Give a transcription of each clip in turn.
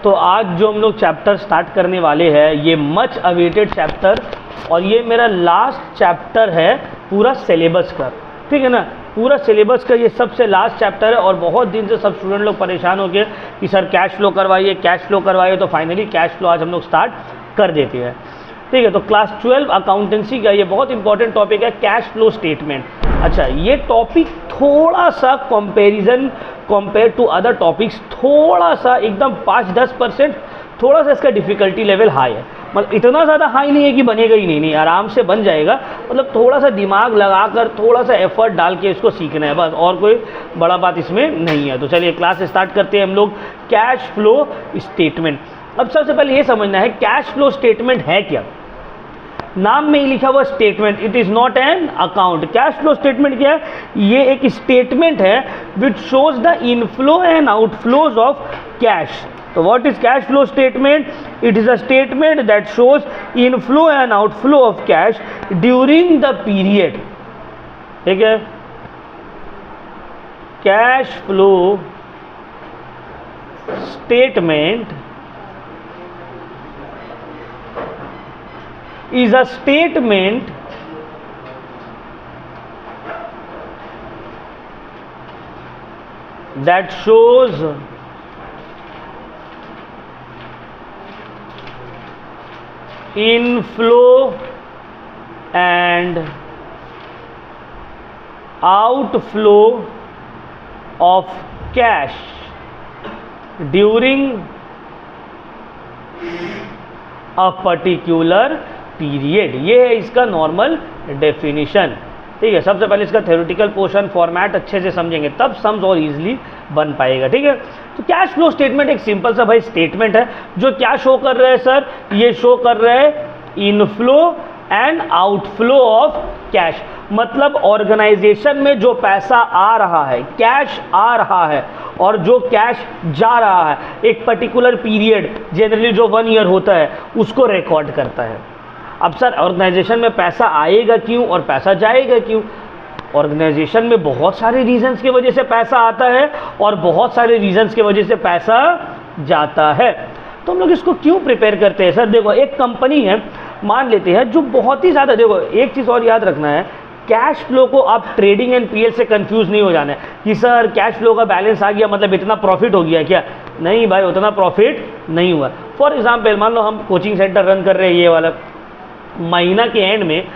तो आज जो हम लोग चैप्टर स्टार्ट करने वाले हैं ये मच अवेटेड चैप्टर, और ये मेरा लास्ट चैप्टर है पूरा सिलेबस का, ठीक है ना। पूरा सिलेबस का ये सबसे लास्ट चैप्टर है, और बहुत दिन से सब स्टूडेंट लोग परेशान हो गए कि सर कैश फ्लो करवाइए, कैश फ्लो करवाइए। तो फाइनली कैश फ्लो आज हम लोग स्टार्ट कर देते हैं, ठीक है। तो क्लास 12 अकाउंटेंसी का ये बहुत इंपॉर्टेंट टॉपिक है, कैश फ्लो स्टेटमेंट। अच्छा, ये टॉपिक थोड़ा सा कंपेयर टू अदर टॉपिक्स थोड़ा सा एकदम 5-10% थोड़ा सा इसका डिफ़िकल्टी लेवल हाई है। मतलब इतना ज़्यादा हाई नहीं है कि बनेगा ही नहीं, आराम से बन जाएगा। मतलब थोड़ा सा दिमाग लगाकर थोड़ा सा एफर्ट डाल के इसको सीखना है बस, और कोई बड़ा बात इसमें नहीं है। तो चलिए क्लास स्टार्ट करते हैं हम लोग। Cash flow statement. अब सबसे पहले ये समझना है कैश फ्लो स्टेटमेंट है क्या। नाम में ही लिखा हुआ statement, it is not an account. Cash flow statement क्या है? ये एक स्टेटमेंट है which shows the inflow and outflows of cash. तो what is cash flow statement? It is a statement that shows inflow and outflow of cash during the period, ठीक है। Cash flow statement is a statement that shows inflow and outflow of cash during a particular period. ये है इसका normal definition, ठीक है। सबसे पहले इसका थ्योरेटिकल पोर्शन फॉर्मेट अच्छे से समझेंगे तब सम्स और इजीली बन पाएगा, ठीक है। तो कैश फ्लो स्टेटमेंट एक सिंपल सा भाई स्टेटमेंट है जो क्या शो कर रहा है सर? ये शो कर रहा है inflow and outflow of cash. मतलब ऑर्गेनाइजेशन में जो पैसा आ रहा है, कैश आ रहा है, और जो कैश जा रहा है, एक पर्टिकुलर पीरियड जनरली जो 1 ईयर होता है उसको रिकॉर्ड करता है। अब सर ऑर्गेनाइजेशन में पैसा आएगा क्यों और पैसा जाएगा क्यों? ऑर्गेनाइजेशन में बहुत सारे रीजंस की वजह से पैसा आता है और बहुत सारे रीजंस की वजह से पैसा जाता है। तो हम लोग इसको क्यों प्रिपेयर करते हैं? सर देखो, एक कंपनी है मान लेते हैं जो बहुत ही ज़्यादा, देखो एक चीज़ और याद रखना है, कैश फ्लो को आप ट्रेडिंग एंड पीएल से कंफ्यूज नहीं हो जाना है कि सर कैश फ्लो का बैलेंस आ गया मतलब इतना प्रॉफिट हो गया क्या? नहीं भाई, उतना प्रॉफिट नहीं हुआ। फॉर एग्जाम्पल मान लो हम कोचिंग सेंटर रन कर रहे हैं, ये वाला महीना के एंड में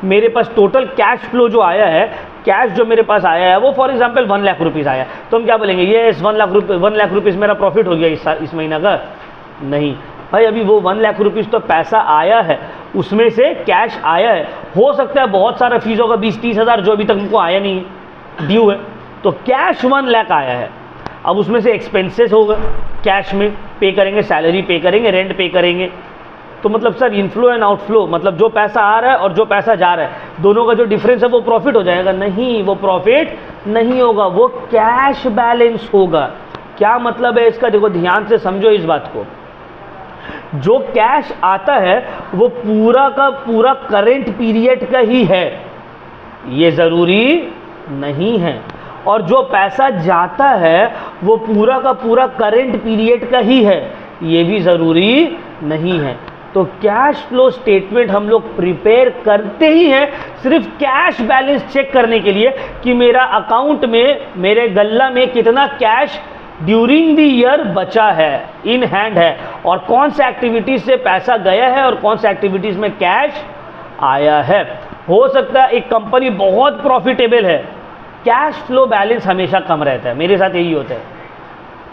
मेरे पास टोटल कैश फ्लो जो आया है, कैश जो मेरे पास आया है वो फॉर एग्जांपल 1 लाख रुपीज़ आया, तो हम क्या बोलेंगे? ये 1 लाख रुपीज़ मेरा प्रॉफिट हो गया इस महीना का? नहीं भाई, अभी वो 1 लाख रुपीज़ तो पैसा आया है, उसमें से कैश आया है। हो सकता है बहुत सारा फीस होगा 20-30 हज़ार जो अभी तक उनको आया नहीं है, ड्यू है। तो कैश 1 लाख आया है, अब उसमें से एक्सपेंसेस होगा, कैश में पे करेंगे, सैलरी पे करेंगे, रेंट पे करेंगे। तो मतलब सर इनफ्लो एंड आउटफ्लो, मतलब जो पैसा आ रहा है और जो पैसा जा रहा है दोनों का जो डिफरेंस है वो प्रॉफिट हो जाएगा? नहीं, वो प्रॉफिट नहीं होगा, वो कैश बैलेंस होगा। क्या मतलब है इसका? देखो ध्यान से समझो इस बात को। जो कैश आता है वो पूरा का पूरा करंट पीरियड का ही है, ये ज़रूरी नहीं है। और जो पैसा जाता है वो पूरा का पूरा करंट पीरियड का ही है, ये भी ज़रूरी नहीं है। तो कैश फ्लो स्टेटमेंट हम लोग प्रिपेयर करते ही हैं सिर्फ कैश बैलेंस चेक करने के लिए कि मेरा अकाउंट में, मेरे गल्ला में कितना कैश ड्यूरिंग द ईयर बचा है, इन हैंड है, और कौन से एक्टिविटीज से पैसा गया है और कौन से एक्टिविटीज में कैश आया है। हो सकता है एक कंपनी बहुत प्रॉफिटेबल है, कैश फ्लो बैलेंस हमेशा कम रहता है, मेरे साथ यही होता है,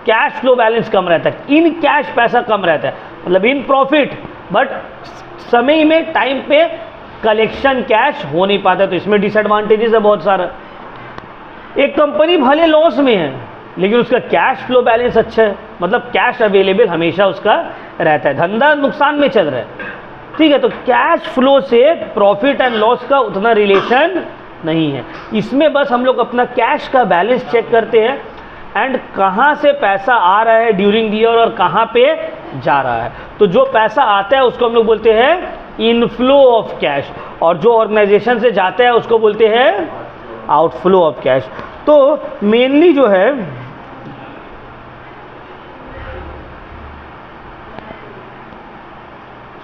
कैश फ्लो बैलेंस कम रहता है, इन कैश पैसा कम रहता है, मतलब इन प्रॉफिट, बट समय में टाइम पे कलेक्शन कैश हो नहीं पाता। तो इसमें डिसएडवांटेजेस है बहुत सारा। एक कंपनी भले लॉस में है लेकिन उसका कैश फ्लो बैलेंस अच्छा है, मतलब कैश अवेलेबल हमेशा उसका रहता है, धंधा नुकसान में चल रहा है, ठीक है। तो कैश फ्लो से प्रॉफिट एंड लॉस का उतना रिलेशन नहीं है। इसमें बस हम लोग अपना कैश का बैलेंस चेक करते हैं एंड कहाँ से पैसा आ रहा है ड्यूरिंग द ईयर और कहाँ पे जा रहा है। तो जो पैसा आता है उसको हम लोग बोलते हैं इनफ्लो ऑफ कैश, और जो ऑर्गेनाइजेशन से जाता है उसको बोलते हैं आउटफ्लो ऑफ कैश। तो मेनली जो है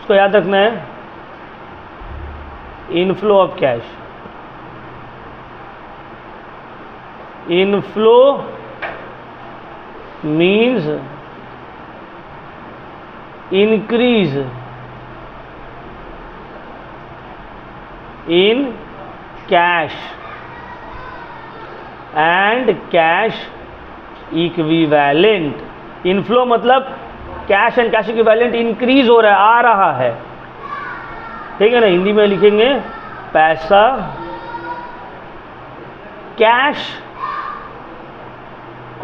इसको याद रखना है, inflow of cash. Inflow means increase in cash and cash equivalent। Inflow मतलब cash and cash equivalent increase हो रहा है, आ रहा है, ठीक है ना। हिंदी में लिखेंगे पैसा कैश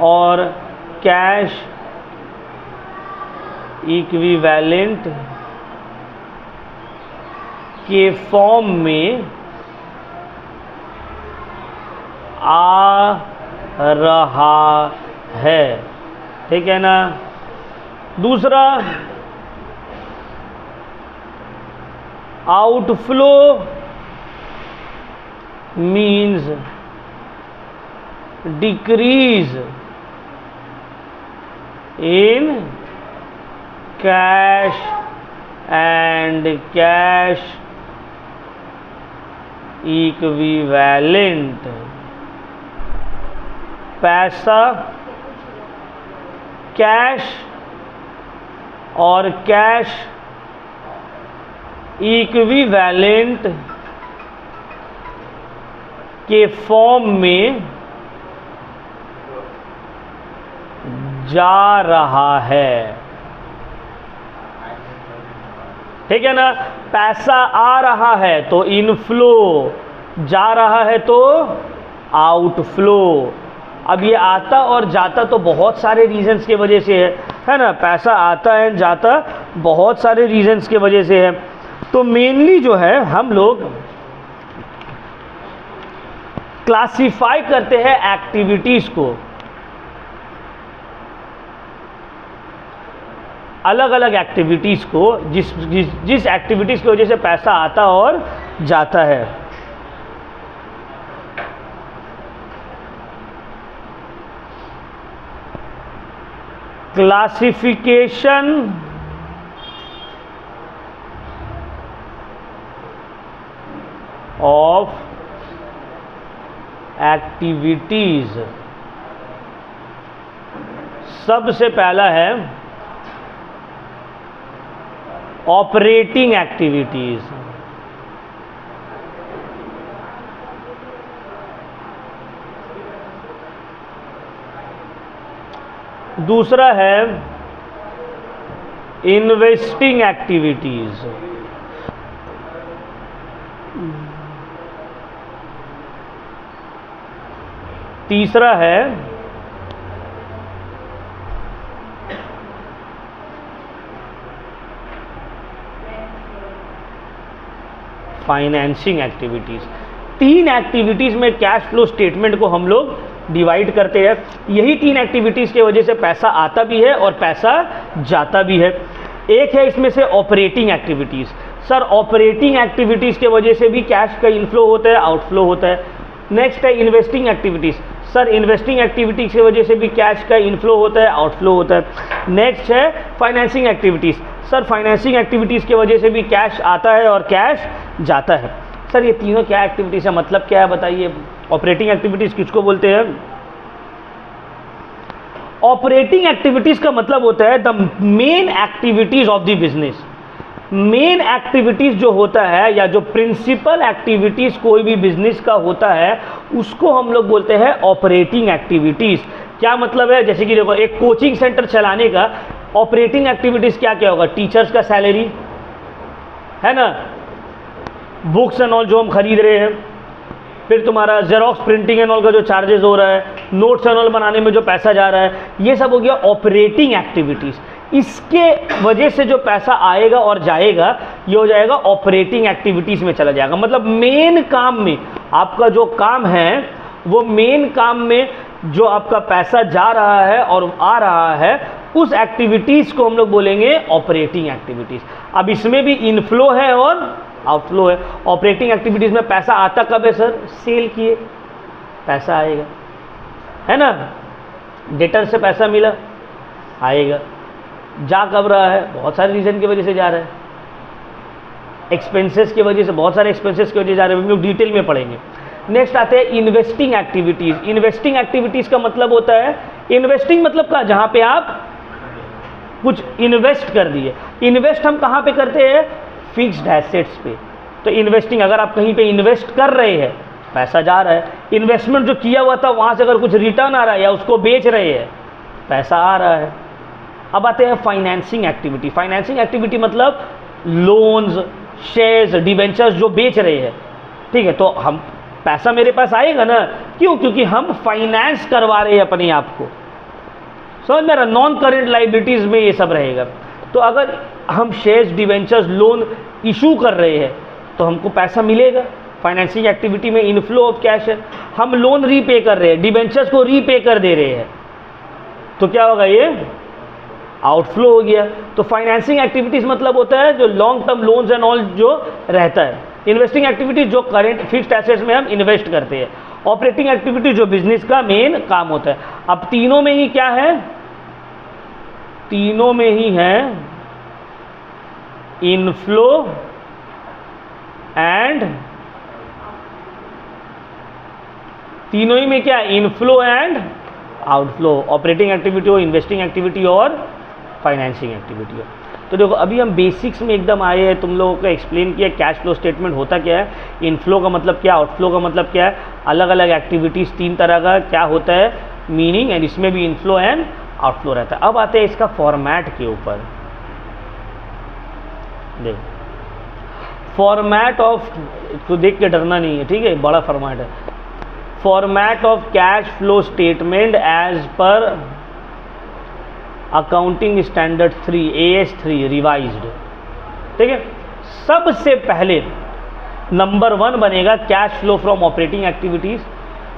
और कैश इक्विवेलेंट के फॉर्म में आ रहा है, ठीक है ना। दूसरा, outflow means decrease in cash and cash equivalent. पैसा कैश और कैश इक्विवेलेंट के फॉर्म में जा रहा है, ठीक है ना। पैसा आ रहा है तो इनफ्लो, जा रहा है तो आउटफ्लो। अब ये आता और जाता तो बहुत सारे रीजंस के वजह से है ना। पैसा आता है जाता बहुत सारे रीजंस के वजह से है। तो मेनली जो है हम लोग क्लासिफाई करते हैं एक्टिविटीज को, अलग अलग एक्टिविटीज़ को, जिस एक्टिविटीज़ की वजह से पैसा आता और जाता है। Classification of activities. सबसे पहला है ऑपरेटिंग एक्टिविटीज। दूसरा है इन्वेस्टिंग एक्टिविटीज। तीसरा है फाइनेंसिंग एक्टिविटीज। तीन एक्टिविटीज में कैश फ्लो स्टेटमेंट को हम लोग डिवाइड करते हैं। यही तीन एक्टिविटीज की वजह से पैसा आता भी है और पैसा जाता भी है। एक है इसमें से operating activities. Sir operating activities के वजह से भी कैश का इनफ्लो होता है, आउटफ्लो होता है। नेक्स्ट है investing activities. Sir investing activities की वजह से भी कैश का इनफ्लो होता है, आउटफ्लो होता है। नेक्स्ट है financing activities. Sir financing activities की वजह से भी कैश आता है और कैश जाता है। सर ये तीनों क्या एक्टिविटीज है, मतलब क्या है बताइए। ऑपरेटिंग एक्टिविटीज किसको बोलते हैं? ऑपरेटिंग एक्टिविटीज का मतलब होता है the main activities of the business. Main activities जो होता है या जो प्रिंसिपल एक्टिविटीज कोई भी बिजनेस का होता है उसको हम लोग बोलते हैं ऑपरेटिंग एक्टिविटीज। क्या मतलब है? जैसे कि देखो एक कोचिंग सेंटर चलाने का ऑपरेटिंग एक्टिविटीज क्या क्या होगा? टीचर्स का सैलरी है ना, बुक्स एंड ऑल जो हम खरीद रहे हैं, फिर तुम्हारा जेरोक्स प्रिंटिंग एंड ऑल का जो चार्जेस हो रहा है, नोट्स एंड ऑल बनाने में जो पैसा जा रहा है, ये सब हो गया ऑपरेटिंग एक्टिविटीज। इसके वजह से जो पैसा आएगा और जाएगा ये हो जाएगा ऑपरेटिंग एक्टिविटीज में चला जाएगा। मतलब मेन काम में आपका जो काम है वो मेन काम में जो आपका पैसा जा रहा है और आ रहा है उस एक्टिविटीज को हम लोग बोलेंगे ऑपरेटिंग एक्टिविटीज। अब इसमें भी इनफ्लो है और आउटफ्लो है। ऑपरेटिंग एक्टिविटीज में पैसा आता कब है सर? सेल किए पैसा आएगा, है ना। डेटर से पैसा मिला आएगा। जा कब रहा है? बहुत सारे रीजन की वजह से जा रहा एक्सपेंसेस की वजह से, बहुत सारे एक्सपेंसेस की वजह से जा रहे हैं, हम लोग डिटेल में पढ़ेंगे। नेक्स्ट आते हैं इन्वेस्टिंग एक्टिविटीज़। इन्वेस्टिंग एक्टिविटीज़ का मतलब होता है, इन्वेस्टिंग मतलब क्या, जहाँ पे आप कुछ इन्वेस्ट कर दिए। इन्वेस्ट हम कहाँ पे करते हैं, फिक्स्ड एसेट्स पे। तो इन्वेस्टिंग, अगर आप कहीं पे इन्वेस्ट कर रहे हैं, पैसा जा रहा है, इन्वेस्टमेंट जो किया हुआ था वहाँ से अगर कुछ रिटर्न आ रहा है या उसको बेच रहे हैं, पैसा आ रहा है। अब आते हैं फाइनेंसिंग एक्टिविटी। फाइनेंसिंग एक्टिविटी मतलब लोन्स, शेयर्स, डिवेंचर्स जो बेच रहे हैं, ठीक है, तो हम पैसा मेरे पास आएगा ना, क्यों, क्योंकि हम फाइनेंस करवा रहे हैं अपने आप को, समझ मेरा, नॉन करेंट लाइबिलिटीज़ में ये सब रहेगा। तो अगर हम शेयर्स, डिवेंचर्स, लोन इशू कर रहे हैं तो हमको पैसा मिलेगा। फाइनेंसिंग एक्टिविटी में इनफ्लो ऑफ कैश है, हम लोन रीपे कर रहे हैं, डिवेंचर्स को रीपे कर दे रहे हैं, तो क्या होगा, ये आउटफ्लो हो गया। तो फाइनेंसिंग एक्टिविटीज़ मतलब होता है जो long term loans and all जो रहता है। इन्वेस्टिंग एक्टिविटीज जो करेंट फिक्स्ड एसेट्स में हम इन्वेस्ट करते हैं। ऑपरेटिंग एक्टिविटी जो बिजनेस का मेन काम होता है। अब तीनों में ही क्या है, तीनों में ही है इनफ्लो एंड, तीनों ही में क्या है, inflow and outflow. Operating activity हो, इन्वेस्टिंग एक्टिविटी और फाइनेंसिंग एक्टिविटी हो। तो देखो अभी हम बेसिक्स में एकदम आए हैं, तुम लोगों को एक्सप्लेन किया कैश फ्लो स्टेटमेंट होता क्या है, इनफ्लो का मतलब क्या, आउटफ्लो का मतलब क्या है, अलग अलग एक्टिविटीज़ तीन तरह का क्या होता है मीनिंग, एंड इसमें भी इनफ्लो एंड आउटफ्लो रहता है। अब आते हैं इसका फॉर्मेट के ऊपर। देखो फॉर्मेट ऑफ, तो देख के डरना नहीं है, ठीक है, बड़ा फॉर्मेट है। Format of cash flow statement as per accounting standard 3 AS3 revised, ठीक है। सबसे पहले नंबर 1 बनेगा cash flow from operating activities.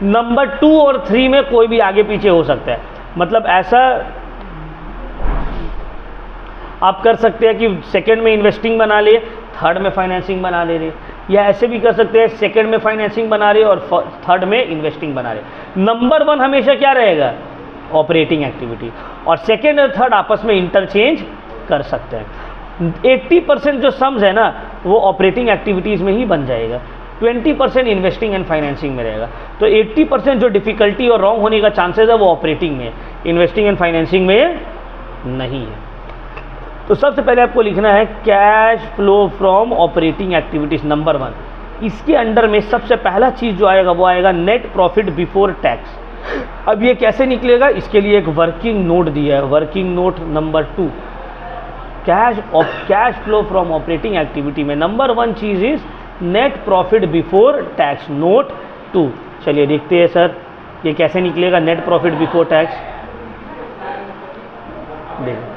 Number 2 और 3 में कोई भी आगे पीछे हो सकता है, मतलब ऐसा आप कर सकते हैं कि सेकंड में इन्वेस्टिंग बना लिए, थर्ड में फाइनेंसिंग बना ले रहे, या ऐसे भी कर सकते हैं सेकंड में फाइनेंसिंग बना रहे और थर्ड में इन्वेस्टिंग बना रहे। नंबर 1 हमेशा क्या रहेगा, ऑपरेटिंग एक्टिविटी, और सेकेंड और थर्ड आपस में इंटरचेंज कर सकते हैं। 80% जो सम्स है ना वो ऑपरेटिंग एक्टिविटीज़ में ही बन जाएगा, 20% इन्वेस्टिंग एंड फाइनेंसिंग में रहेगा। तो 80% जो डिफ़िकल्टी और रॉन्ग होने का चांसेस है वो ऑपरेटिंग में, इन्वेस्टिंग एंड फाइनेंसिंग में नहीं है। तो सबसे पहले आपको लिखना है cash flow from operating activities number 1। इसके अंडर में सबसे पहला चीज़ जो आएगा वो आएगा नेट प्रॉफिट बिफोर टैक्स। अब ये कैसे निकलेगा, इसके लिए एक वर्किंग नोट दिया है, working note number 2। Cash flow from operating activity में नंबर 1 चीज़ is net profit before tax, note 2। चलिए देखते हैं सर ये कैसे निकलेगा नेट प्रॉफिट बिफोर टैक्स। देखिए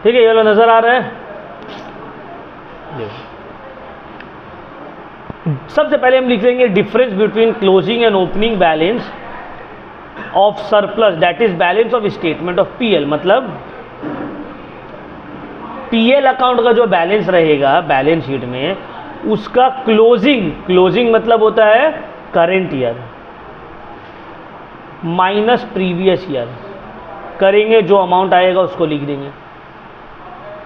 ठीक है, ये लो नजर आ रहा है। सबसे पहले हम लिख लेंगे difference between closing and opening balance of surplus, that is balance of statement of PL. मतलब पीएल अकाउंट का जो बैलेंस रहेगा बैलेंस शीट में, उसका क्लोजिंग मतलब होता है current year minus previous year करेंगे, जो अमाउंट आएगा उसको लिख देंगे,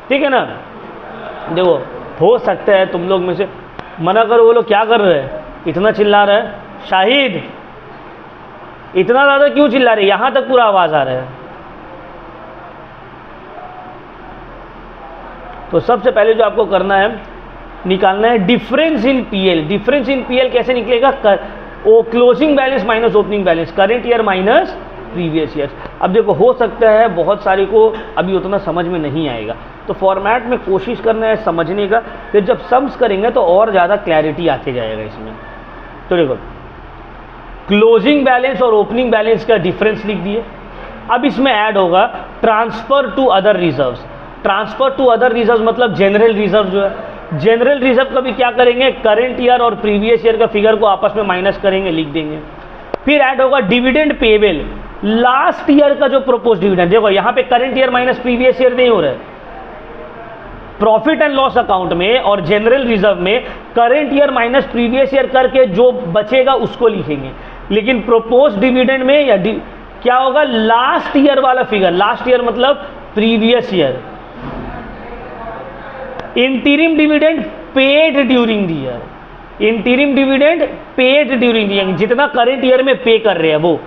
ठीक है ना। देखो हो सकता है तुम लोग में से मना करो, वो लोग क्या कर रहे हैं, इतना चिल्ला रहा है, शाहिद इतना ज़्यादा क्यों चिल्ला रहे, यहाँ तक पूरा आवाज़ आ रहा है। तो सबसे पहले जो आपको करना है निकालना है difference in PL. Difference in PL कैसे निकलेगा, वो closing balance minus opening balance, current year minus previous year. अब देखो हो सकता है बहुत सारे को अभी उतना समझ में नहीं आएगा, तो फॉर्मेट में कोशिश करना है समझने का, फिर जब सम्स करेंगे तो और ज़्यादा क्लैरिटी आते जाएगा इसमें। तो देखो क्लोजिंग बैलेंस और ओपनिंग बैलेंस का डिफरेंस लिख दिए। अब इसमें ऐड होगा transfer to other reserves. Transfer to other reserve मतलब जनरल रिजर्व जो है, जनरल रिजर्व का भी क्या करेंगे, करंट ईयर और प्रीवियस ईयर का फिगर को आपस में माइनस करेंगे, लिख देंगे। फिर ऐड होगा डिविडेंड पेबल, लास्ट ईयर का जो प्रोपोज डिविडेंड। देखो यहाँ पे current year minus previous year नहीं हो रहा है, प्रॉफिट एंड लॉस अकाउंट में और जनरल रिजर्व में current year minus previous year करके जो बचेगा उसको लिखेंगे। लेकिन प्रोपोज डिविडेंड में या क्या होगा, लास्ट ईयर वाला फिगर, लास्ट ईयर मतलब previous year. Interim dividend paid during the year, interim dividend paid during the year, जितना करंट ईयर में पे कर रहे हैं वो।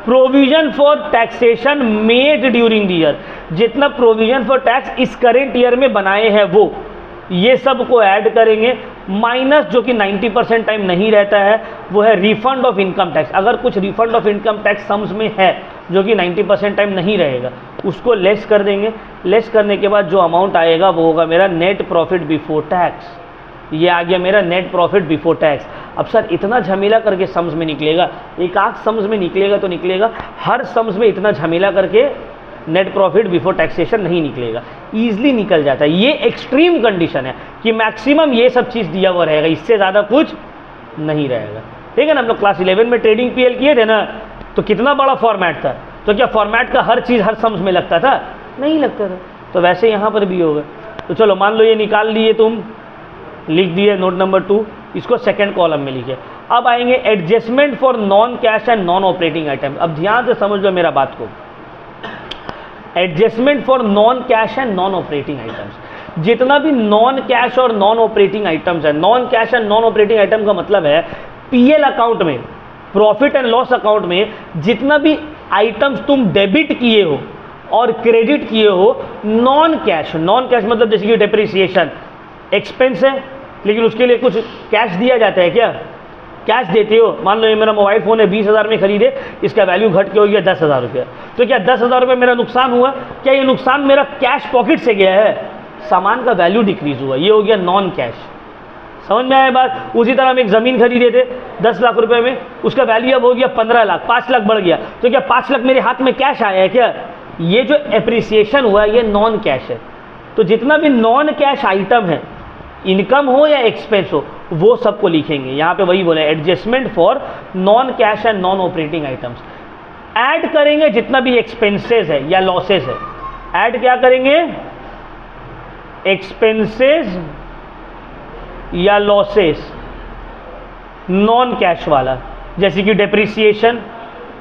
Provision for taxation made during the year, जितना प्रोविजन फॉर टैक्स इस करंट ईयर में बनाए हैं वो, ये सब को ऐड करेंगे। माइनस जो कि 90% टाइम नहीं रहता है वो है रिफंड ऑफ इनकम टैक्स। अगर कुछ refund of income tax sums में है जो कि 90% टाइम नहीं रहेगा, उसको लेस कर देंगे। लेस करने के बाद जो अमाउंट आएगा वो होगा मेरा नेट प्रॉफिट बिफोर टैक्स। ये आ गया मेरा नेट प्रॉफिट बिफोर टैक्स। अब सर इतना झमेला करके सम्स में निकलेगा, एक आध सम्स में निकलेगा तो निकलेगा, हर सम्स में इतना झमेला करके नेट प्रॉफिट बिफोर टैक्सेशन नहीं निकलेगा, ईजिली निकल जाता है। ये एक्सट्रीम कंडीशन है कि मैक्सिमम ये सब चीज़ दिया हुआ रहेगा, इससे ज़्यादा कुछ नहीं रहेगा। ठीक है ना, हम लोग क्लास 11 में ट्रेडिंग पीएल किए थे ना, तो कितना बड़ा फॉर्मेट था, तो क्या फॉर्मेट का हर चीज़ हर सम्स में लगता था? नहीं लगता था। तो वैसे यहाँ पर भी होगा। तो चलो मान लो ये निकाल लिए, तुम लिख दिए नोट नंबर 2, इसको सेकंड कॉलम में लिखे। अब आएंगे adjustment for non cash and non operating item. अब ध्यान से समझ लो मेरा बात को, adjustment for non cash and non operating items, जितना भी नॉन कैश और नॉन ऑपरेटिंग आइटम्स है, non cash and non operating item का मतलब है पीएल अकाउंट में, प्रॉफिट एंड लॉस अकाउंट में जितना भी आइटम्स तुम डेबिट किए हो और क्रेडिट किए हो, नॉन कैश। नॉन कैश मतलब जैसे कि डेप्रिसिएशन एक्सपेंस है, लेकिन उसके लिए कुछ कैश दिया जाता है क्या? कैश देते हो। मान लो ये मेरा मोबाइल फ़ोन है 20,000 में खरीदे, इसका वैल्यू घट के हो गया 10,000 रुपया, तो क्या 10,000 रुपये मेरा नुकसान हुआ? क्या ये नुकसान मेरा कैश पॉकेट से गया है? सामान का वैल्यू डिक्रीज हुआ, ये हो गया नॉन कैश। समझ में आया बात? उसी तरह हम एक ज़मीन खरीदे थे 10 लाख रुपये में, उसका वैल्यू अब हो गया 15 लाख, 5 लाख बढ़ गया, तो क्या 5 लाख मेरे हाथ में कैश आया है क्या? ये जो एप्रिसिएशन हुआ ये नॉन कैश है। तो जितना भी नॉन कैश आइटम है, इनकम हो या एक्सपेंस हो, वो सबको लिखेंगे। यहाँ पे वही बोले adjustment for non cash and non operating items. Add करेंगे जितना भी एक्सपेंसेस है या लॉसेस है, ऐड क्या करेंगे? एक्सपेंसेस या लॉसेस नॉन कैश वाला, जैसे कि डेप्रिसिएशन,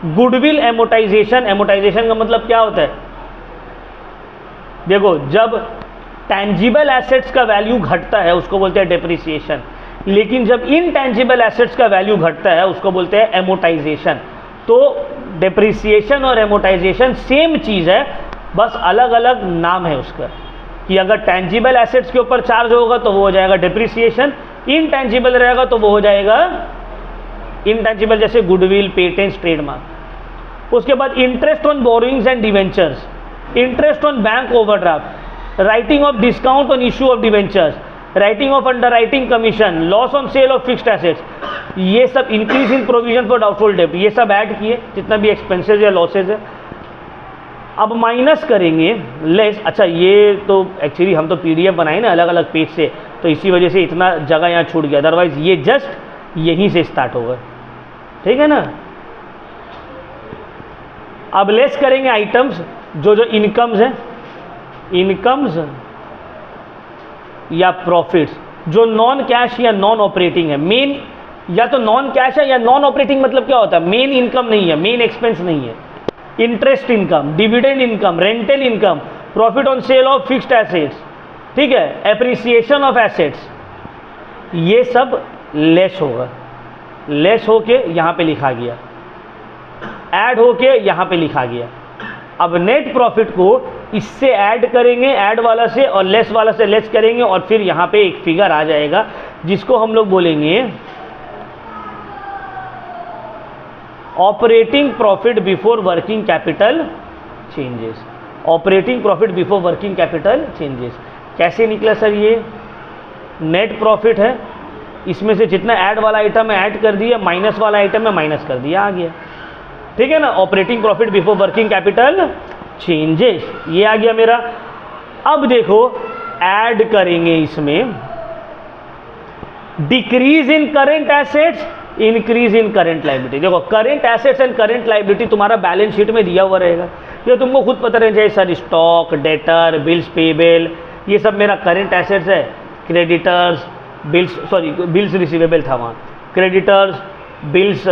गुडविल एमोटाइजेशन। एमोटाइजेशन का मतलब क्या होता है? देखो, जब टैंजिबल एसेट्स का वैल्यू घटता है उसको बोलते हैं डेप्रिसिएशन, लेकिन जब इनटैंजिबल एसेट्स का वैल्यू घटता है उसको बोलते हैं एमोटाइजेशन। तो डेप्रिसिएशन और एमोटाइजेशन सेम चीज़ है, बस अलग अलग नाम है उसका, कि अगर टैंजिबल एसेट्स के ऊपर चार्ज होगा तो वो हो जाएगा डेप्रिसिएशन, इनटैंजिबल रहेगा तो वो हो जाएगा इनटैंजिबल, जैसे गुडविल, पेटेंट्स, ट्रेडमार्क। उसके बाद interest on borrowings and debentures, interest on bank overdraft, writing of discount on issue of debentures, writing of underwriting commission, loss on sale of fixed assets, ये सब increase in provision for doubtful डेब्ट, ये सब add किए जितना भी expenses या losses है। अब माइनस करेंगे लेस। अच्छा, ये तो एक्चुअली हम तो पीडीएफ बनाए ना अलग अलग पेज से, तो इसी वजह से इतना जगह यहाँ छूट गया, अदरवाइज ये जस्ट यहीं से स्टार्ट होगा। ठीक है ना। अब लेस करेंगे आइटम्स जो जो इनकम्स हैं, इनकम्स या प्रॉफिट्स जो नॉन कैश या नॉन ऑपरेटिंग है। मेन या तो नॉन कैश है या नॉन ऑपरेटिंग मतलब क्या होता है? मेन इनकम नहीं है, मेन एक्सपेंस नहीं है। Interest income, dividend income, rental income, profit on sale of fixed assets, ठीक है, एप्रिसिएशन ऑफ एसेट्स, ये सब लेस होगा। लेस होके यहाँ पे लिखा गया, ऐड होके यहाँ पे लिखा गया। अब नेट प्रॉफिट को इससे ऐड करेंगे, ऐड वाला से, और लेस वाला से लेस करेंगे, और फिर यहाँ पे एक फिगर आ जाएगा जिसको हम लोग बोलेंगे operating profit before working capital changes. Operating profit before working capital changes कैसे निकला सर? ये नेट प्रॉफिट है, इसमें से जितना ऐड वाला आइटम है ऐड कर दिया, माइनस वाला आइटम है माइनस कर दिया, आ गया। ठीक है ना। Operating profit before working capital changes, ये आ गया मेरा। अब देखो ऐड करेंगे इसमें decrease in current assets, increase in current liability. देखो current assets and current liability तुम्हारा बैलेंस शीट में दिया हुआ रहेगा, ये तुमको खुद पता रहना चाहिए। Sir stock, debtor, bills payable, ये सब मेरा करेंट एसेट्स है। Creditors, bills, sorry bills receivable था वहाँ, creditors, bills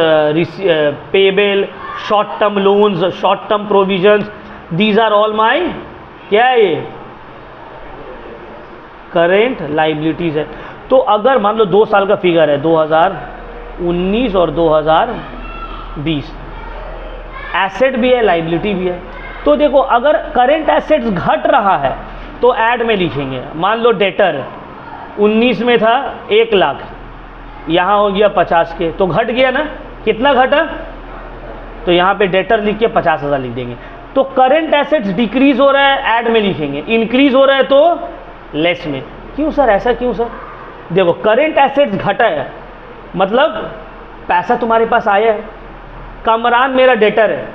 payable, short term loans, short term provisions, these are all my क्या है ये करेंट लाइबिलिटीज है। तो अगर मान लो 2 साल का फिगर है 2019 और 2020, एसेट भी है लाइबिलिटी भी है। तो देखो अगर करेंट एसेट्स घट रहा है तो ऐड में लिखेंगे, मान लो डेटर 19 में था 1 लाख, यहाँ हो गया 50 के, तो घट गया ना, कितना घटा, तो यहाँ पे डेटर लिख के 50,000 लिख देंगे। तो करेंट एसेट्स डिक्रीज हो रहा है ऐड में लिखेंगे, इंक्रीज हो रहा है तो लेस में। क्यों सर, ऐसा क्यों सर? देखो करेंट एसेट्स घटा है मतलब पैसा तुम्हारे पास आया है। कमरान मेरा डेटर है,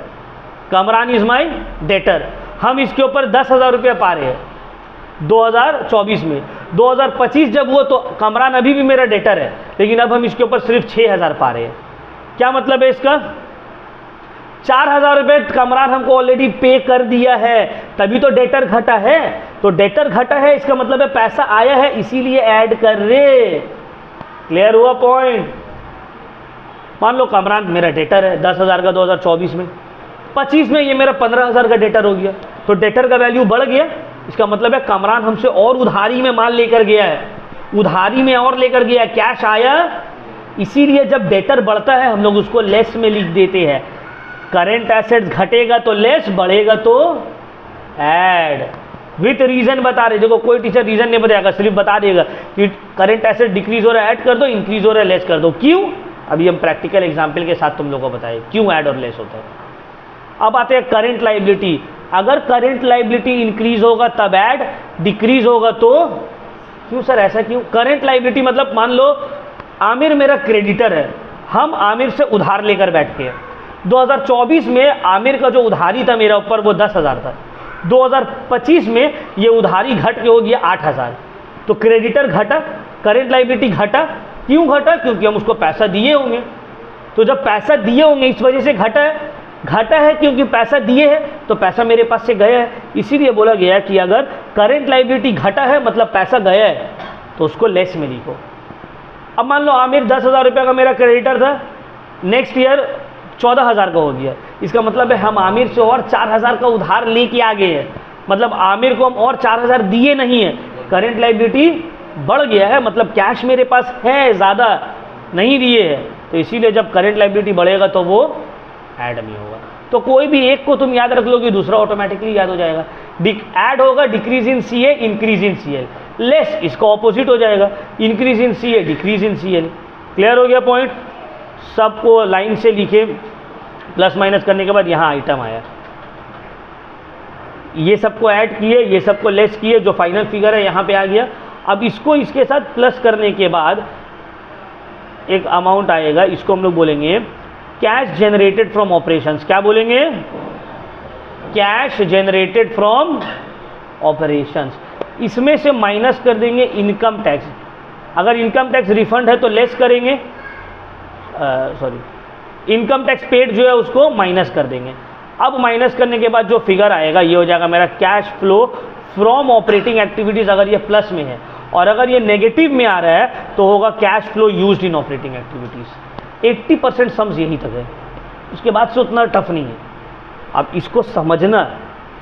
कमरान इज माई डेटर, हम इसके ऊपर 10,000 रुपये पा रहे हैं 2024 में। 2025 जब हुआ तो कमरान अभी भी मेरा डेटर है, लेकिन अब हम इसके ऊपर सिर्फ 6,000 पा रहे हैं। क्या मतलब है इसका? 4,000 रुपये कमरान हमको ऑलरेडी पे कर दिया है, तभी तो डेटर घटा है। तो डेटर घटा है इसका मतलब है पैसा आया है, इसीलिए ऐड कर रहे। क्लियर हुआ पॉइंट? मान लो कमरान मेरा डेटर है 10,000 का 2024 में, 25 में ये मेरा 15,000 का डेटर हो गया, तो डेटर का वैल्यू बढ़ गया। इसका मतलब है कमरान हमसे और उधारी में माल लेकर गया है, उधारी में और लेकर गया, कैश आया। इसीलिए जब डेटर बढ़ता है हम लोग उसको लेस में लिख देते हैं। करेंट एसेट्स घटेगा तो लेस, बढ़ेगा तो ऐड। विथ रीजन बता रहे, देखो कोई टीचर रीजन नहीं बताएगा, सिर्फ बता देगा कि करेंट एसेट डिक्रीज हो रहा है ऐड कर दो, इंक्रीज हो रहा है लेस कर दो। क्यों? अभी हम प्रैक्टिकल एग्जाम्पल के साथ तुम लोगों को बताएं क्यों ऐड और लेस होता है। अब आते हैं करेंट लाइबिलिटी। अगर करेंट लाइबिलिटी इंक्रीज होगा तब ऐड, डिक्रीज होगा तो क्यों सर, ऐसा क्यों? करेंट लाइबिलिटी मतलब मान लो आमिर मेरा क्रेडिटर है, हम आमिर से उधार लेकर बैठे हैं। 2024 में आमिर का जो उधारी था मेरा ऊपर वो 10,000 था, 2025 में ये उधारी घट के हो गया 8,000, तो क्रेडिटर घटा, करेंट लाइबिलिटी घटा। क्यों घटा? क्योंकि हम उसको पैसा दिए होंगे। तो जब पैसा दिए होंगे इस वजह से घटा है। घटा है क्योंकि पैसा दिए है तो पैसा मेरे पास से गया है, इसीलिए बोला गया है कि अगर करेंट लाइबिलिटी घटा है मतलब पैसा गया है तो उसको लेस में लिखो। अब मान लो आमिर 10,000 रुपये का मेरा क्रेडिटर था, नेक्स्ट ईयर 14,000 का हो गया, इसका मतलब है हम आमिर से और 4,000 का उधार लेके आ गए हैं, मतलब आमिर को हम और 4,000 दिए नहीं है, करेंट लाइबिलिटी बढ़ गया है, मतलब कैश मेरे पास है, ज़्यादा नहीं दिए है। तो इसीलिए जब करेंट लाइबिलिटी बढ़ेगा तो वो ऐड में होगा। तो कोई भी एक को तुम याद रख लो कि दूसरा ऑटोमेटिकली याद हो जाएगा। ऐड होगा decrease in C A, increase in C L. Less इसका ऑपोजिट हो जाएगा, increase in C A, decrease in C L. Clear हो गया पॉइंट? सबको लाइन से लिखे, प्लस माइनस करने के बाद यहाँ आइटम आया, ये सबको ऐड किए, ये सबको लेस किए, जो फाइनल फिगर है यहाँ पे आ गया। अब इसको इसके साथ प्लस करने के बाद एक अमाउंट आएगा, इसको हम लोग बोलेंगे कैश जनरेटेड फ्रॉम ऑपरेशंस। क्या बोलेंगे? Cash generated from operations. इसमें से माइनस कर देंगे इनकम टैक्स। अगर इनकम टैक्स रिफंड है तो लेस करेंगे, इनकम टैक्स पेड जो है उसको माइनस कर देंगे। अब माइनस करने के बाद जो फिगर आएगा ये हो जाएगा मेरा cash flow from operating activities, अगर ये प्लस में है, और अगर ये नेगेटिव में आ रहा है तो होगा cash flow used in operating activities. 80% sums यहीं तक है, उसके बाद से उतना टफ नहीं है। अब इसको समझना,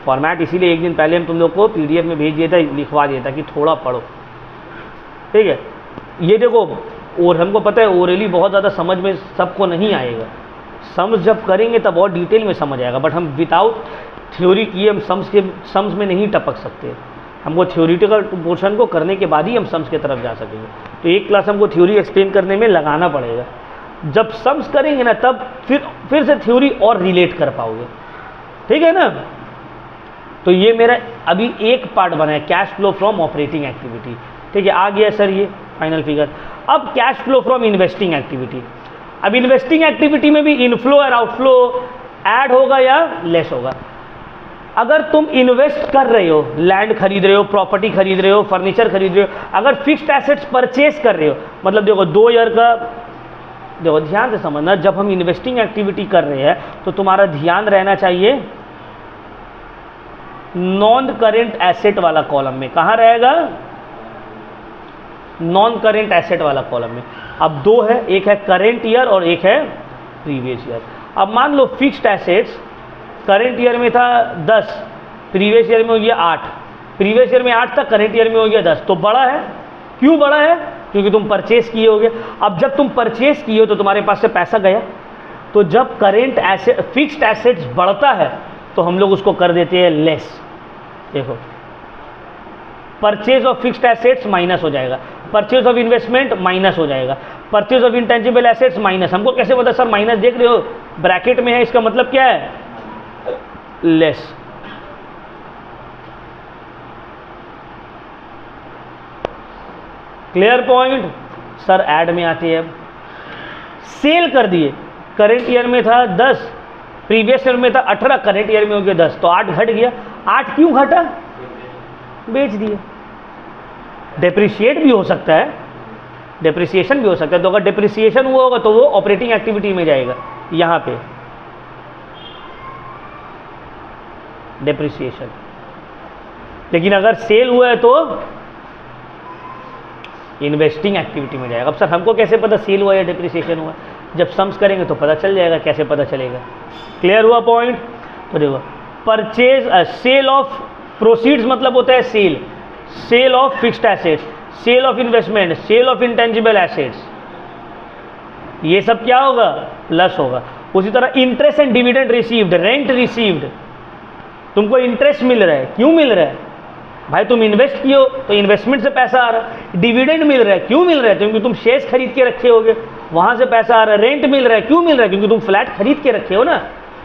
फॉर्मेट इसीलिए एक दिन पहले हम तुम लोग को PDF में भेज दिया था, लिखवा दिया था कि थोड़ा पढ़ो, ठीक है। ये देखो, और हमको पता है ओरली बहुत ज़्यादा समझ में सबको नहीं आएगा, सम्स जब करेंगे तब और डिटेल में समझ आएगा, बट हम विदाउट थ्योरी किए हम सम्स में नहीं टपक सकते। हमको थ्योरिटिकल पोर्शन को करने के बाद ही हम सम्स की तरफ जा सकेंगे। तो एक क्लास हमको थ्योरी एक्सप्लेन करने में लगाना पड़ेगा, जब सम्स करेंगे ना तब फिर से थ्योरी और रिलेट कर पाओगे, ठीक है ना। तो ये मेरा अभी एक पार्ट बना है, cash flow from operating activity, ठीक है। आ गया सर ये फाइनल फिगर। अब cash flow from investing activity. अब इन्वेस्टिंग एक्टिविटी में भी इनफ्लो और आउटफ्लो ऐड होगा या लेस होगा। अगर तुम इन्वेस्ट कर रहे हो, लैंड खरीद रहे हो, प्रॉपर्टी खरीद रहे हो, फर्नीचर खरीद रहे हो, अगर फिक्स्ड एसेट्स परचेज कर रहे हो मतलब देखो 2 ईयर का, देखो ध्यान से समझना, जब हम इन्वेस्टिंग एक्टिविटी कर रहे हैं तो तुम्हारा ध्यान रहना चाहिए नॉन करेंट एसेट वाला कॉलम में। कहाँ रहेगा? नॉन करेंट एसेट वाला कॉलम में। अब 2 है, एक है करेंट ईयर और एक है प्रीवियस ईयर। अब मान लो फिक्स्ड एसेट्स करेंट ईयर में था 10, प्रीवियस ईयर में हो गया 8, प्रीवियस ईयर में 8 था, करेंट ईयर में हो गया 10, तो बड़ा है। क्यों बड़ा है? क्योंकि तुम परचेस किए होगे। अब जब तुम परचेस किए हो तो तुम्हारे पास से पैसा गया, तो जब करेंट एसेट फिक्स्ड एसेट्स बढ़ता है तो हम लोग उसको कर देते हैं लेस। देखो purchase of fixed assets minus हो जाएगा, परचेज ऑफ इन्वेस्टमेंट माइनस हो जाएगा, purchase of intangible assets minus. हमको कैसे पता सर माइनस? देख रहे हो ब्रैकेट में है, इसका मतलब क्या है? Less. Clear point? Sir add में आती है। सेल कर दिए, करेंट ईयर में था 10, प्रीवियस ईयर में था 18, करेंट ईयर में हो गया 10, तो 8 घट गया। 8 क्यों घटा? बेच दिए। डेप्रिशिएट भी हो सकता है, डेप्रिसिएशन भी हो सकता है। तो अगर डेप्रिसिएशन हुआ होगा तो वो ऑपरेटिंग एक्टिविटी में जाएगा, यहां पे डेप्रिसिएशन। लेकिन अगर सेल हुआ है तो इन्वेस्टिंग एक्टिविटी में जाएगा। अब सर हमको कैसे पता सेल हुआ या डेप्रिसिएशन हुआ? जब सम्स करेंगे तो पता चल जाएगा। कैसे पता चलेगा? क्लियर हुआ पॉइंट? तो देखो परचेज सेल ऑफ प्रोसीड्स मतलब होता है sale, sale of fixed assets, sale of investment, sale of intangible assets, ये सब क्या होगा? प्लस होगा। उसी तरह interest and dividend received, rent received, तुमको इंटरेस्ट मिल रहा है। क्यों मिल रहा है भाई? तुम इन्वेस्ट किए हो तो इन्वेस्टमेंट से पैसा आ रहा है। डिविडेंड मिल रहा है, क्यों मिल रहा है? क्योंकि तुम शेयर्स खरीद के रखे होगे, वहां से पैसा आ रहा है। रेंट मिल रहा है, क्यों मिल रहा है? क्योंकि तुम फ्लैट खरीद के रखे हो ना।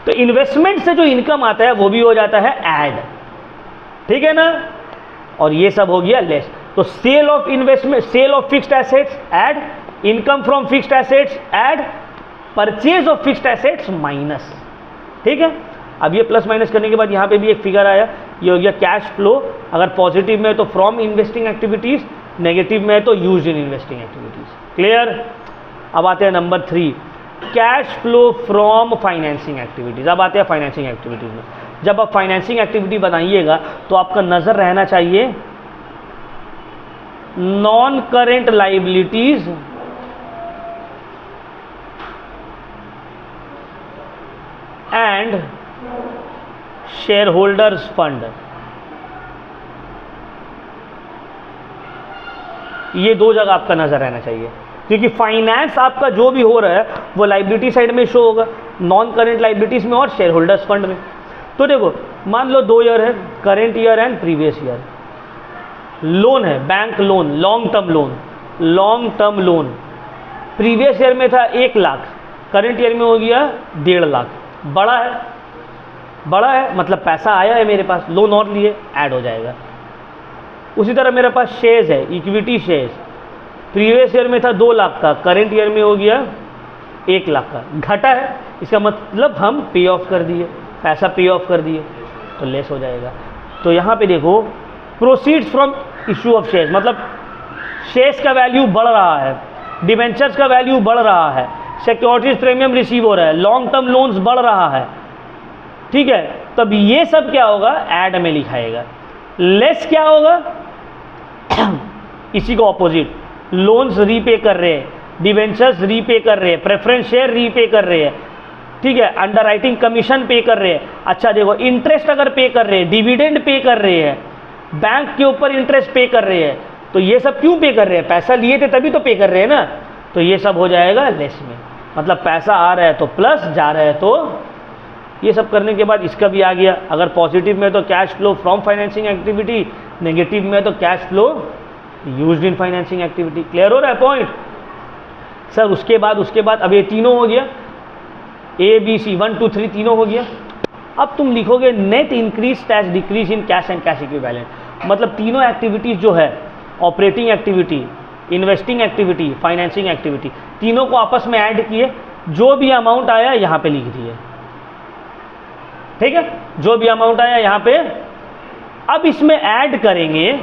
तो इन्वेस्टमेंट से जो इनकम आता है वो भी हो जाता है ऐड, ठीक है ना। और ये सब हो गया लेस। तो sale of investment, sale of fixed assets add, income from fixed assets add, purchase of fixed assets minus, ठीक है। अब ये प्लस माइनस करने के बाद यहाँ पे भी एक फिगर आया, ये हो गया कैश फ्लो। अगर पॉजिटिव में है तो फ्रॉम इन्वेस्टिंग एक्टिविटीज, नेगेटिव में है तो use in investing activities. Clear? अब आते हैं number 3, cash flow from financing activities. अब आते हैं फाइनेंसिंग एक्टिविटीज में। जब आप फाइनेंसिंग एक्टिविटी बनाइएगा तो आपका नजर रहना चाहिए non current liabilities and share holders fund. ये 2 जगह आपका नजर रहना चाहिए, क्योंकि फाइनेंस आपका जो भी हो रहा है वो लाइबिलिटी साइड में शो होगा, नॉन करेंट लाइबिलिटीज में और शेयर होल्डर्स फंड में। तो देखो मान लो 2 ईयर है, current year and previous year. Loan है, bank loan, long term loan, long term loan. Previous year में था 1 लाख, करेंट ईयर में हो गया 1.5 लाख। बड़ा है, बड़ा है मतलब पैसा आया है मेरे पास, लोन और लिए, ऐड हो जाएगा। उसी तरह मेरे पास शेयर्स है, इक्विटी शेयर्स। प्रीवियस ईयर में था 2 लाख का, करेंट ईयर में हो गया 1 लाख का। घटा है, इसका मतलब हम पे ऑफ कर दिए, पैसा पे ऑफ कर दिए, तो लेस हो जाएगा। तो यहाँ पे देखो proceeds from issue of shares, मतलब शेयर्स का वैल्यू बढ़ रहा है, डिवेंचर्स का वैल्यू बढ़ रहा है, सिक्योरिटीज प्रीमियम रिसीव हो रहा है, लॉन्ग टर्म लोन्स बढ़ रहा है, ठीक है। तब ये सब क्या होगा? ऐड में लिखाएगा। लेस क्या होगा? इसी को ऑपोजिट, लोन्स रीपे कर रहे हैं, डिवेंचर्स रीपे कर रहे हैं, प्रेफरेंस शेयर रीपे कर रहे हैं, ठीक है, अंडरराइटिंग कमीशन पे कर रहे हैं। अच्छा देखो इंटरेस्ट अगर पे कर रहे हैं, डिविडेंड पे कर रहे हैं, बैंक के ऊपर इंटरेस्ट पे कर रहे हैं, तो ये सब क्यों पे कर रहे हैं? पैसा लिए थे तभी तो पे कर रहे हैं ना। तो ये सब हो जाएगा लेस में, मतलब पैसा आ रहा है तो प्लस, जा रहा है तो। ये सब करने के बाद इसका भी आ गया। अगर पॉजिटिव में तो cash flow from financing activity, negative में तो cash flow used in financing activity. Clear हो रहा है पॉइंट? सर उसके बाद अब ये तीनों हो गया, ए बी सी 1 2 3 तीनों हो गया। अब तुम लिखोगे net increase slash decrease in cash and cash equivalent, मतलब तीनों एक्टिविटीज जो है, operating activity, investing activity, financing activity, तीनों को आपस में ऐड किए, जो भी अमाउंट आया यहाँ पे लिख दिए, ठीक है, जो भी अमाउंट आया यहाँ पे। अब इसमें ऐड करेंगे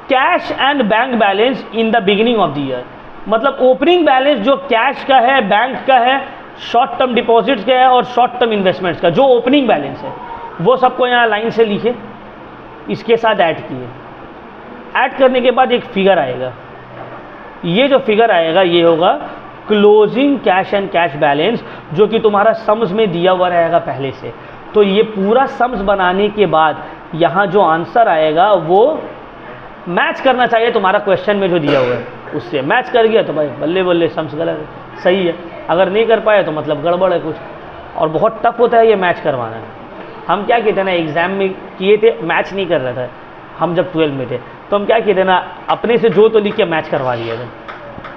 cash and bank balance in the beginning of the year, मतलब ओपनिंग बैलेंस जो कैश का है, बैंक का है, शॉर्ट टर्म डिपॉजिट्स का है और शॉर्ट टर्म इन्वेस्टमेंट्स का जो ओपनिंग बैलेंस है वो सबको यहाँ लाइन से लिखे, इसके साथ ऐड किए। ऐड करने के बाद एक फिगर आएगा, ये जो फिगर आएगा ये होगा closing cash and cash balance, जो कि तुम्हारा सम्स में दिया हुआ रहेगा पहले से। तो ये पूरा सम्स बनाने के बाद यहाँ जो आंसर आएगा वो मैच करना चाहिए तुम्हारा क्वेश्चन में जो दिया हुआ है उससे। मैच कर गया तो भाई बल्ले बल्ले, सम्स गलत है, सही है। अगर नहीं कर पाए तो मतलब गड़बड़ है कुछ, और बहुत टफ होता है ये मैच करवाना। हम क्या कहते हैं ना, एग्जाम में किए थे, मैच नहीं कर रहा था हम जब 12 में थे, तो हम क्या कहते हैं ना, अपने से जो तो लिख के मैच करवा दिया था।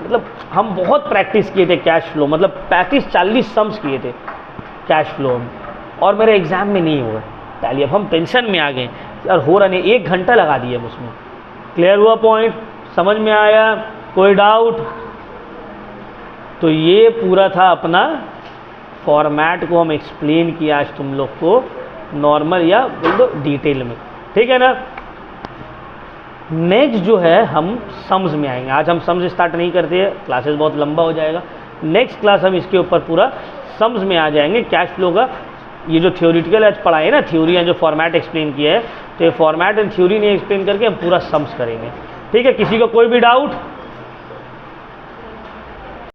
मतलब हम बहुत प्रैक्टिस किए थे कैश फ्लो, मतलब 35-40 सम्स किए थे कैश फ्लो में, और मेरे एग्जाम में नहीं हुआ टैली। अब हम टेंशन में आ गए और हो रहा नहीं, 1 घंटा लगा दिया उसमें। क्लियर हुआ पॉइंट? समझ में आया? कोई डाउट? तो ये पूरा था अपना फॉर्मेट को हम एक्सप्लेन किया आज तुम लोग को, नॉर्मल या बोल दो डिटेल में, ठीक है ना। नेक्स्ट जो है हम सम्स में आएंगे। आज हम सम्स स्टार्ट नहीं करते हैं, क्लासेस बहुत लंबा हो जाएगा। नेक्स्ट क्लास हम इसके ऊपर पूरा सम्स में आ जाएंगे। कैश फ्लो का ये जो थ्योरेटिकल आज पढ़ाए ना, थ्योरी है जो फॉर्मेट एक्सप्लेन किया है, तो ये फॉर्मेट एंड थ्योरी नहीं एक्सप्लेन करके हम पूरा सम्स करेंगे, ठीक है। किसी को कोई भी डाउट?